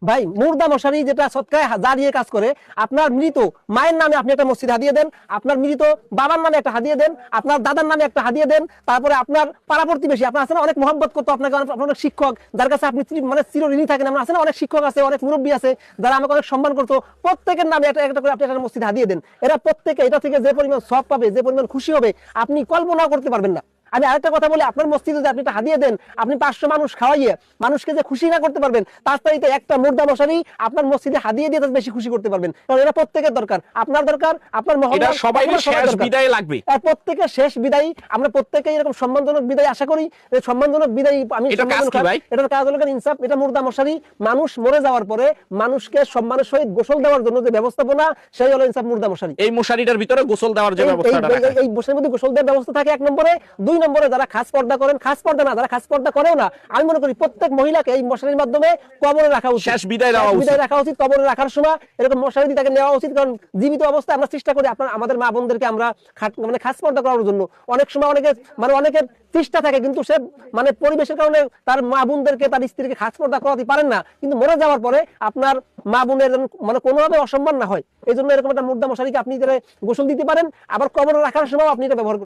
ভাই মুর্দা মশারি যেটা সৎকায় জারিয়ে কাজ করে, আপনার মৃত মায়ের নামে আপনি একটা মসজিদ হাদিয়ে দেন, আপনার মৃত বাবার নামে একটা হাদিয়ে দেন, আপনার দাদার নামে একটা হাদিয়ে দেন, তারপরে আপনার পাড়া প্রতিবেশী আপনার আছে না অনেক মহব্বত করতো আপনাকে, অনেক শিক্ষক যার কাছে আপনি মানে চিরঋণী থাকেন, আমরা আছে না অনেক শিক্ষক আছে, অনেক মুরব্বী আছে যারা আমাকে অনেক সম্মান করতো, প্রত্যেকের নামে একটা একটা করে আপনি একটা মসজিদ হাদিয়ে দেন। এরা প্রত্যেকে এটা থেকে যে পরিমাণ সওয়াব পাবে, যে পরিমাণ খুশি হবে, আপনি কল্পনাও করতে পারবেন না। আমি আরেকটা কথা বলি, আপনার মসজিদে যদি আপনি একটা হাদিয়ে দেন, আপনি 500 মানুষ খাওয়াইয়ে মানুষকে যে খুশি না করতে পারবেন, তার চাইতে একটা মুর্দা মশারি আপনার মসজিদে হাদিয়ে দিয়ে বেশি খুশি করতে পারবেন। কারণ এটা প্রত্যেকের দরকার, আপনার দরকার, আপনার মহল্লার সবাই শেষ বিদায় লাগবে, আর প্রত্যেকের শেষ বিদায় আমরা প্রত্যেকেই এরকম সম্মানজনক বিদায় আশা করি। সম্মানজনক বিদায় আমি এটার কাজ হলো ইনসাফ। এটা মুর্দা মশারি, মানুষ মরে যাওয়ার পরে মানুষকে সম্মানের সহিত গোসল দেওয়ার জন্য যে ব্যবস্থাপনা, সেই হলো ইনসাফ মুর্দা মশারি। এই মশারিটার ভিতরে গোসল দেওয়ার যে ব্যবস্থাটা এই মশারির মধ্যে গোসল দেওয়ার ব্যবস্থা থাকে 1 নম্বরে। 2 নম্বরে যারা খাস পর্দা করেন, খাস পর্দা না, যারা খাস পর্দা করেও না, আমি মনে করি প্রত্যেক মহিলাকে এই মশারির মাধ্যমে কবরে রাখা উচিত, শেষ বিদায় রাখা উচিত। কবরে রাখার সময় এরকম মশারি দিয়ে তাকে নেওয়া উচিত। কারণ জীবিত অবস্থায় আমরা চেষ্টা করি আমাদের মা বোনদেরকে আমরা মানে খাস পর্দা করার জন্য। অনেক সময় অনেকের চেষ্টা থাকে, কিন্তু সে মানে পরিবেশের কারণে তার মা বোনদেরকে, তার স্ত্রীকে খাস পর্দা করাতে পারেন না। কিন্তু মরে যাওয়ার পরে আপনার মা বোনের মানে কোনোভাবে অসম্মান না হয়, এই জন্য এরকম একটা মুর্দা মশারিকে আপনি গোসল দিতে পারেন। আবার কবরে রাখার সময় আপনি এটা ব্যবহার